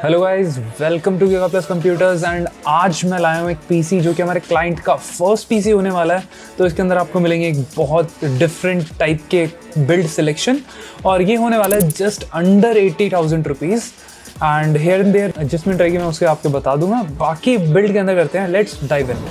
Hello guys, welcome to giga plus computers. And आज मैं लाया हूँ एक पीसी जो कि हमारे क्लाइंट का फर्स्ट पीसी होने वाला है। तो इसके अंदर आपको मिलेंगे एक बहुत डिफरेंट टाइप के बिल्ड सिलेक्शन, और ये होने वाला है just under 80,000 rupees. And here and there adjustment रहेगी, मैं उसके आपको बता दूंगा। बाकी बिल्ड के अंदर करते हैं, लेट्स डाइव इन।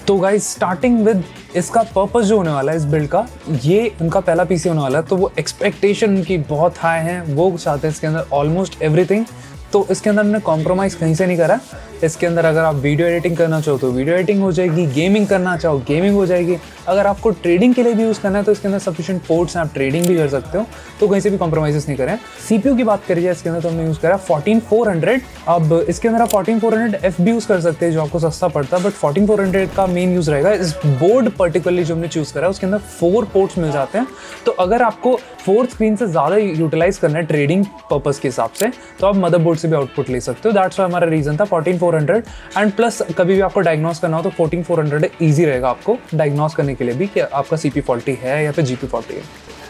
तो गाइस, स्टार्टिंग विद इसका पर्पस जो होने वाला है इस बिल्ड का, ये उनका पहला पीसी होने वाला है, तो वो एक्सपेक्टेशन उनकी बहुत हाई है। वो चाहते हैं इसके अंदर ऑलमोस्ट एवरीथिंग। तो इसके अंदर हमने कॉम्प्रोमाइज़ कहीं से नहीं करा। इसके अंदर अगर आप वीडियो एडिटिंग करना चाहो तो वीडियो एडिटिंग हो जाएगी, गेमिंग करना चाहो गेमिंग हो जाएगी। अगर आपको ट्रेडिंग के लिए भी यूज़ करना है तो इसके अंदर सफिशिएंट पोर्ट्स हैं, आप ट्रेडिंग भी कर सकते हो। तो कहीं से भी कॉम्प्रोमाइज़ नहीं करें। सीपीयू की बात करिए, इसके अंदर तो हमने यूज़ करा 14400। अब इसके अंदर आप 14400F भी यूज़ कर सकते हैं जो आपको सस्ता पड़ता है, बट 14400 का मेन यूज़ रहेगा। इस बोर्ड पर्टिकुलरली जो हमने चूज़ करा है उसके अंदर 4 पोर्ट्स मिल जाते हैं। तो अगर आपको 4th स्क्रीन से ज़्यादा यूटिलाइज करना है ट्रेडिंग पर्पज़ के हिसाब से, तो आप मदरबोर्ड से भी आउटपुट ले सकते हो। दैट्स वाई हमारा रीज़न था 14400। एंड प्लस कभी भी आपको डायग्नोस करना हो तो 14400 ईजी रहेगा आपको डायग्नोस करने के लिए भी कि आपका सीपी फॉल्टी है या फिर जीपी फॉल्टी है।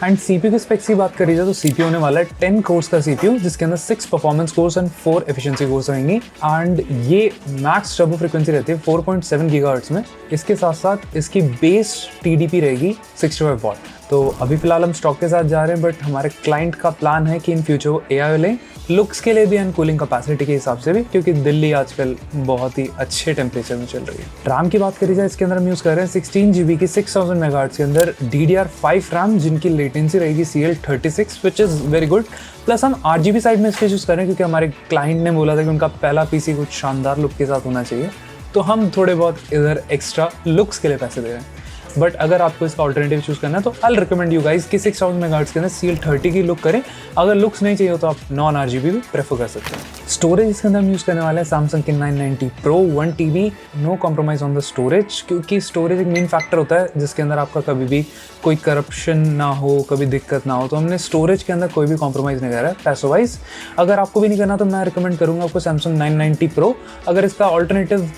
एंड सीपीयू की स्पेक्स की बात करी जाए तो सीपीयू होने वाला है 10 कोर्स का सीपीयू, जिसके अंदर 6 performance course and 4 efficiency course रहेंगी। एंड ये मैक्स टर्बो फ्रीक्वेंसी रहती है 4.7 गीगाहर्ट्ज़ में। इसके साथ साथ इसकी बेस टीडीपी रहेगी 65 वॉट। तो अभी फिलहाल हम स्टॉक के साथ जा रहे हैं, बट हमारे क्लाइंट का प्लान है कि इन फ्यूचर वो एआई लें, लुक्स के लिए भी एंड कूलिंग कैपेसिटी के हिसाब से भी, क्योंकि दिल्ली आजकल बहुत ही अच्छे टेम्परेचर में चल रही है। रैम की बात करी जाए, इसके अंदर हम यूज़ कर रहे हैं 16 GB की 6000 मेगाहर्ट्ज़ के अंदर DDR5 रैम, जिनकी लेटेंसी रहेगी CL36, which is very good. Plus हम RGB साइड में इसके यूज़ कर रहे हैं क्योंकि हमारे क्लाइंट ने बोला था कि उनका पहला पीसी कुछ शानदार लुक के साथ होना चाहिए, तो हम थोड़े बहुत इधर एक्स्ट्रा लुक्स के लिए पैसे दे रहे हैं। बट अगर आपको इसका ऑल्टरनेटिव चूज़ करना है तो आई रिकमेंड यू गाइस कि 6000 मेगाहर्ट्ज़ के अंदर CL30 की लुक करें। अगर लुक्स नहीं चाहिए तो आप नॉन RGB भी प्रेफर कर सकते हैं। स्टोरेज इसके अंदर हम यूज़ करने वाले हैं Samsung के 990 Pro 1TB। No compromise on the storage, क्योंकि स्टोरेज एक मेन फैक्टर होता है जिसके अंदर आपका कभी भी कोई करप्शन ना हो, कभी दिक्कत ना हो। तो हमने स्टोरेज के अंदर कोई भी कॉम्प्रोमाइज़ नहीं करा है पैसों वाइज। अगर आपको भी नहीं करना तो मैं रिकमेंड करूँगा आपको Samsung 990 Pro। अगर इसका ऑल्टरनेटिव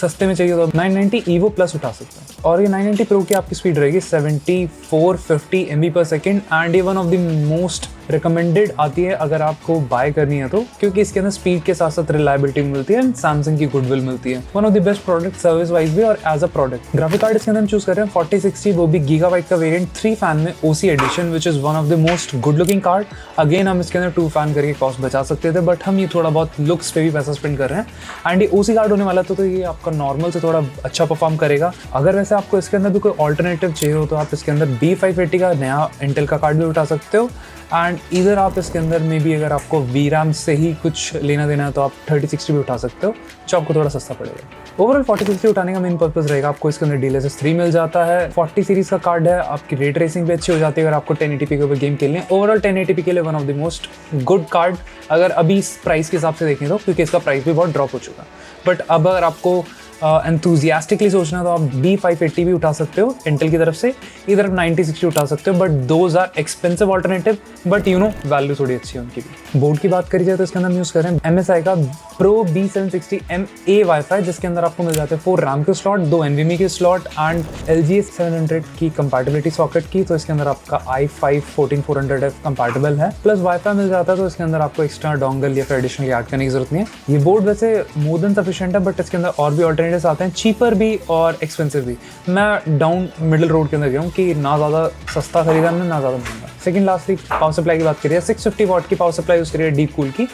सस्ते में चाहिए तो 990 EVO Plus उठा सकते हैं। और ये 990 Pro की आपकी स्पीड रहेगी 7450 MB/s एंड ये one of the most recommended आती है अगर आपको बाय करनी है तो, क्योंकि इसके अंदर स्पीड के साथ साथ रिलायबिलिटी मिलती है एंड सैमसंग की गुडविल मिलती है। One of the best product service wise भी और as a product. Graphic card इसके अंदर हम चूज कर रहे हैं 4060, वो भी गीगाबाइट का वेरिएंट 3 फैन में OC edition, which is one of the most good looking card. Again हम इसके अंदर 2 फैन करके कॉस्ट बचा सकते थे, बट हम ये थोड़ा बहुत लुक्स पे भी पैसा स्पेंड कर रहे हैं। एंड ये OC कार्ड होने वाला तो ये आपका नॉर्मल से थोड़ा अच्छा परफॉर्म करेगा। अगर वैसे आपको इसके अंदर भी कोई ऑल्टरनेटिव चाहिए हो तो आप इसके अंदर B580 का नया इंटेल का कार्ड भी उठा सकते हो। एंड इधर आप इसके अंदर में भी अगर आपको VRAM से ही कुछ लेना देना है तो आप 3060 भी उठा सकते हो, जो आपको थोड़ा सस्ता पड़ेगा। ओवरऑल 4060 उठाने का मेन पर्पस रहेगा, आपको इसके अंदर DLSS 3 मिल जाता है। 40 सीरीज का कार्ड है, आपकी रे ट्रेसिंग भी अच्छी हो जाती है अगर आपको 1080p के ऊपर गेम खेलनी है। ओवरऑल 1080p के लिए one of the most good card अगर अभी इस प्राइस के हिसाब से देखें तो, क्योंकि इसका प्राइस भी बहुत ड्रॉप हो चुका है। बट अब अगर आपको एंथुजियास्टिकली सोचना तो आप B580 भी उठा सकते हो इंटेल की तरफ से, इधर आप 9060 उठा सकते हो। But those are expensive alternative, but you know value थोड़ी अच्छी है उनकी भी। बोर्ड की बात करी जाए तो इसके अंदर हम यूज़ कर रहे हैं MSI का Pro B760MA वाईफाई, जिसके अंदर आपको मिल जाते हैं 4 RAM के स्लॉट, 2 NVMe के स्लॉट एंड LGA 700 की कंपैटिबिलिटी सॉकेट की। तो इसके अंदर आपका i5 14400F कंपैटिबल है, प्लस वाईफाई मिल जाता है। तो इसके अंदर आपको एक्स्ट्रा डोंगल या फिर एडिशनल ऐड करने की जरूरत नहीं है। ये बोर्ड वैसे मोर देन सफिशिएंट है, बट इसके अंदर और भी ऑल्टरनेटिव्स आते हैं, चीपर भी और एक्सपेंसिव भी। मैं डाउन मिडिल रोड के अंदर गया हूँ कि ना ज़्यादा सस्ता खरीदा हमने, ना ज़्यादा महंगा। सेकंड लास्टली पावर सप्लाई की बात करिए, 650 वॉट की पावर सप्लाई यूज़ करिए डीप कूल की।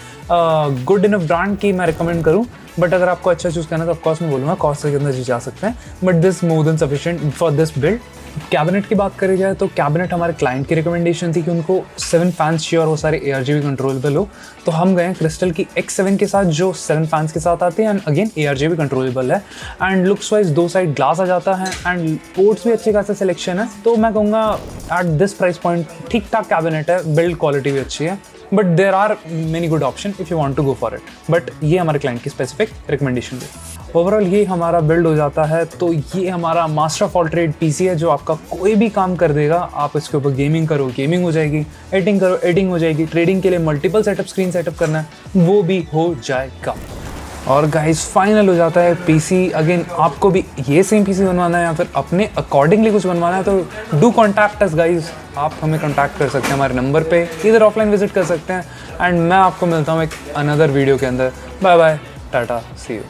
गुड इनफ ब्रांड की मैं रिकमेंड करूँ, बट अगर आपको अच्छा चूज़ करना है तो ऑफकोर्स मैं बोलूँगा कॉस्ट के अंदर जा सकते हैं, but this more than sufficient for this build. Cabinet की बात करी जाए तो कैबिनेट हमारे क्लाइंट की रिकमेंडेशन थी कि उनको 7 फैंस चाहिए और वो सारे ARGB कंट्रोलेबल हो। तो हम गए क्रिस्टल की X7 के साथ जो 7 फैंस के साथ आते हैं एंड अगेन ARGB कंट्रोलेबल है। And looks wise 2 side glass आ जाता है एंड पोर्ट्स भी अच्छे खासा सिलेक्शन है। तो मैं कहूँगा एट दिस प्राइस पॉइंट ठीक ठाक कैबिनेट है, बिल्ड क्वालिटी भी अच्छी है, but there are many good option if you want to go for it. But ये हमारे क्लाइंट की स्पेसिफिक रिकमेंडेशन है। ओवरऑल ये हमारा बिल्ड हो जाता है। तो ये हमारा master of all trade PC है जो आपका कोई भी काम कर देगा। आप इसके ऊपर गेमिंग करो, गेमिंग हो जाएगी, एडिटिंग करो, एडिटिंग हो जाएगी, ट्रेडिंग के लिए मल्टीपल सेटअप स्क्रीन सेटअप करना है वो भी हो जाएगा। और गाइस फाइनल हो जाता है पीसी। अगेन आपको भी ये सेम पीसी बनवाना है या फिर अपने अकॉर्डिंगली कुछ बनवाना है तो डू कॉन्टैक्ट अस गाइस। आप हमें कॉन्टैक्ट कर सकते हैं हमारे नंबर पे, इधर ऑफलाइन विजिट कर सकते हैं। एंड मैं आपको मिलता हूँ एक अनदर वीडियो के अंदर। Bye bye, tata, see you.